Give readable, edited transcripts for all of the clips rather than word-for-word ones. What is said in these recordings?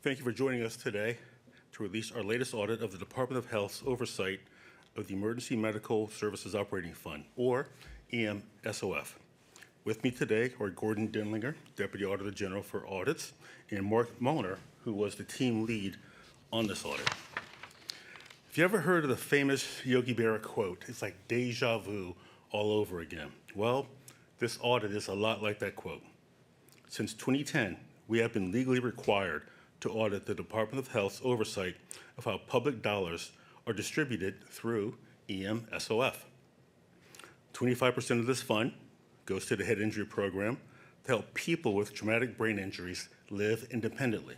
Thank you for joining us today to release our latest audit of the Department of Health's oversight of the Emergency Medical Services Operating Fund, or EMSOF. With me today are Gordon Denlinger, Deputy Auditor General for Audits, and Mark Mulliner, who was the team lead on this audit. If you ever heard of the famous Yogi Berra quote, it's like deja vu all over again. Well, this audit is a lot like that quote. Since 2010, we have been legally required to audit the Department of Health's oversight of how public dollars are distributed through EMSOF. 25% of this fund goes to the head injury program to help people with traumatic brain injuries live independently.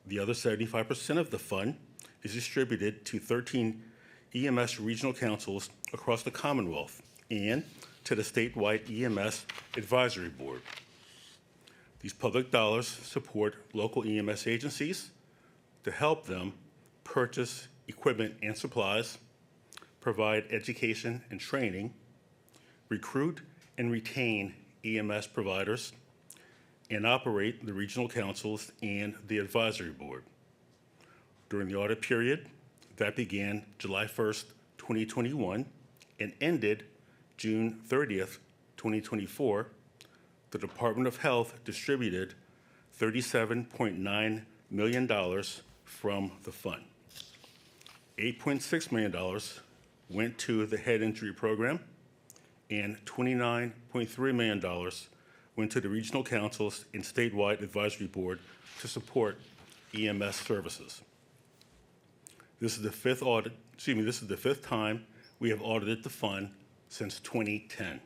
The other 75% of the fund is distributed to 13 EMS regional councils across the Commonwealth and to the statewide EMS Advisory Board. These public dollars support local EMS agencies to help them purchase equipment and supplies, provide education and training, recruit and retain EMS providers, and operate the regional councils and the advisory board. During the audit period, that began July 1st, 2021, and ended June 30th, 2024, the Department of Health distributed $37.9 million from the fund. $8.6 million went to the head injury program, and $29.3 million went to the regional councils and statewide advisory board to support EMS services. This is the fifth time we have audited the fund since 2010.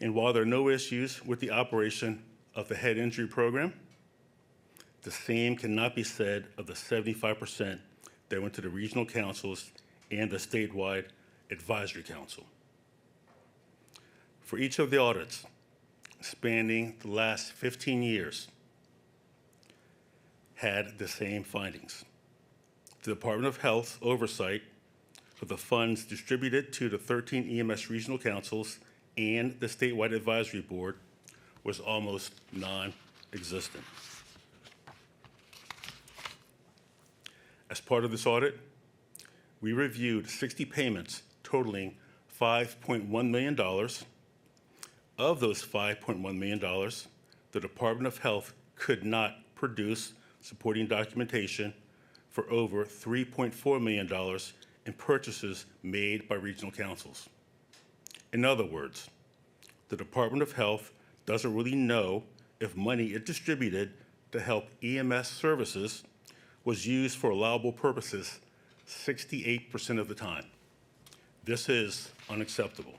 And while there are no issues with the operation of the head injury program, the same cannot be said of the 75% that went to the regional councils and the statewide advisory council. For each of the audits spanning the last 15 years had the same findings. The Department of Health's oversight of the funds distributed to the 13 EMS regional councils and the statewide advisory board was almost non-existent. As part of this audit, we reviewed 60 payments totaling $5.1 million. Of those $5.1 million, the Department of Health could not produce supporting documentation for over $3.4 million in purchases made by regional councils. In other words, the Department of Health doesn't really know if money it distributed to help EMS services was used for allowable purposes 68% of the time. This is unacceptable.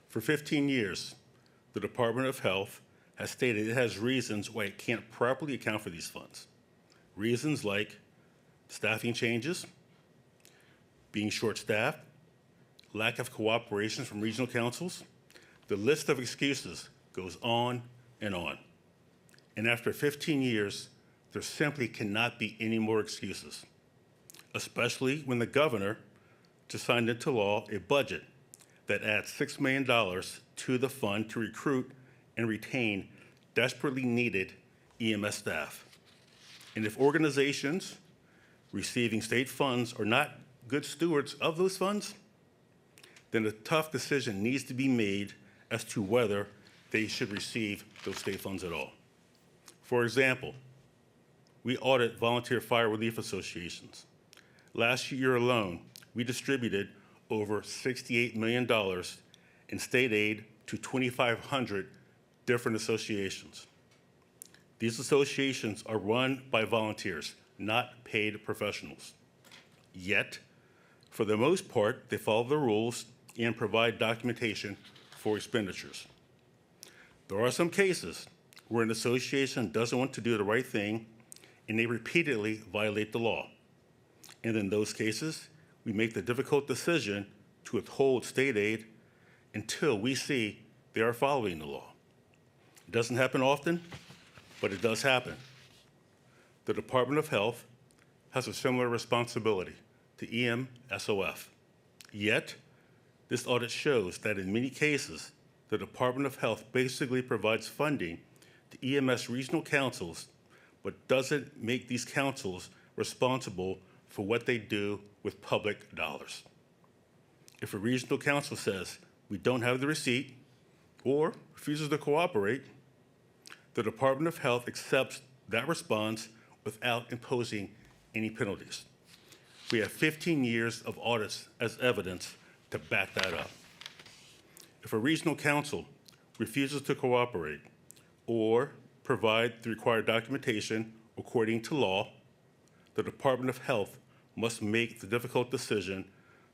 For 15 years, the Department of Health has stated it has reasons why it can't properly account for these funds. Reasons like staffing changes, being short-staffed, lack of cooperation from regional councils. The list of excuses goes on and on. And after 15 years, there simply cannot be any more excuses, especially when the governor just signed into law a budget that adds $6 million to the fund to recruit and retain desperately needed EMS staff. And if organizations receiving state funds are not good stewards of those funds, then a tough decision needs to be made as to whether they should receive those state funds at all. For example, we audit volunteer fire relief associations. Last year alone, we distributed over $68 million in state aid to 2,500 different associations. These associations are run by volunteers, not paid professionals. Yet, for the most part, they follow the rules and provide documentation for expenditures. There are some cases where an association doesn't want to do the right thing and they repeatedly violate the law. And in those cases, we make the difficult decision to withhold state aid until we see they are following the law. It doesn't happen often, but it does happen. The Department of Health has a similar responsibility to EMSOF. Yet, this audit shows that in many cases, the Department of Health basically provides funding to EMS regional councils, but doesn't make these councils responsible for what they do with public dollars. If a regional council says, we don't have the receipt, or refuses to cooperate, the Department of Health accepts that response without imposing any penalties. We have 15 years of audits as evidence to back that up. If a regional council refuses to cooperate or provide the required documentation according to law, the Department of Health must make the difficult decision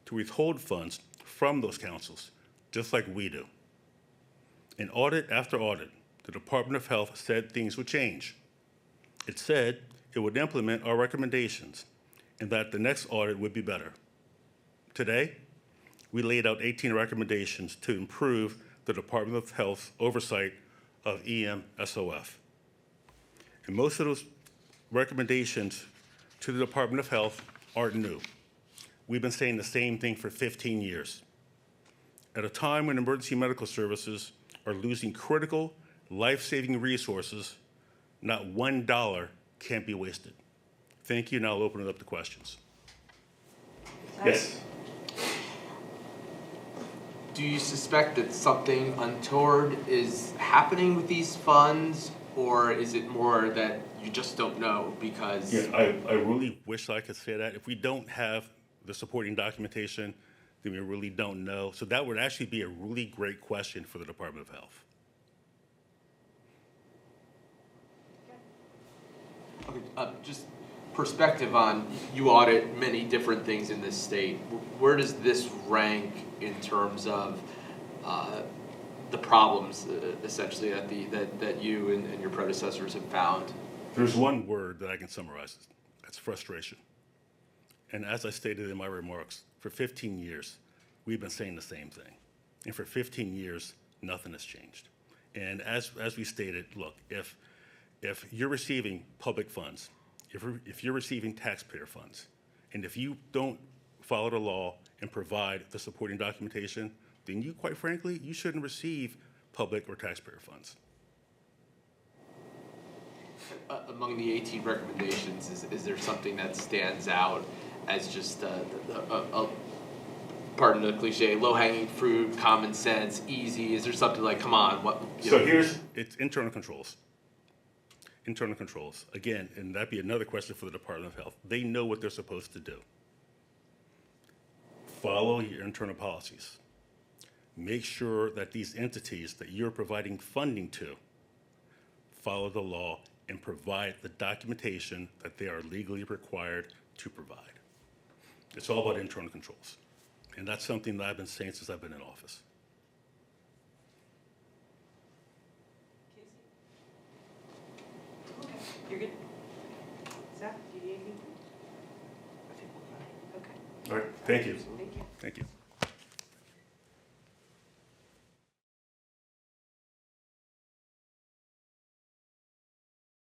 to withhold funds from those councils, just like we do. In audit after audit, the Department of Health said things would change. It said it would implement our recommendations and that the next audit would be better. Today, we laid out 18 recommendations to improve the Department of Health's oversight of EMSOF. And most of those recommendations to the Department of Health aren't new. We've been saying the same thing for 15 years. At a time when emergency medical services are losing critical, life-saving resources, not $1 can't be wasted. Thank you. Now I'll open it up to questions. Yes. Do you suspect that something untoward is happening with these funds, or is it more that you just don't know because? Yeah, I really wish I could say that. If we don't have the supporting documentation, then we really don't know. So that would actually be a really great question for the Department of Health. Okay, just perspective on, you audit many different things in this state. Where does this rank in terms of the problems, essentially, that you and your predecessors have found? There's one word that I can summarize. That's frustration. And as I stated in my remarks, for 15 years, we've been saying the same thing. And for 15 years, nothing has changed. And as we stated, look, if you're receiving public funds, if you're receiving taxpayer funds, and if you don't follow the law and provide the supporting documentation, then you, quite frankly, you shouldn't receive public or taxpayer funds. Among the 18 recommendations, is there something that stands out as just, pardon the cliche, low-hanging fruit, common sense, easy? Is there something like, come on, what? So it's internal controls. Internal controls. Again, and that'd be another question for the Department of Health. They know what they're supposed to do. Follow your internal policies. Make sure that these entities that you're providing funding to follow the law and provide the documentation that they are legally required to provide. It's all about internal controls. And that's something that I've been saying since I've been in office. Okay, you're good. Zach, do you need anything? I think we're fine. Okay. All right, thank you. Thank you. Thank you.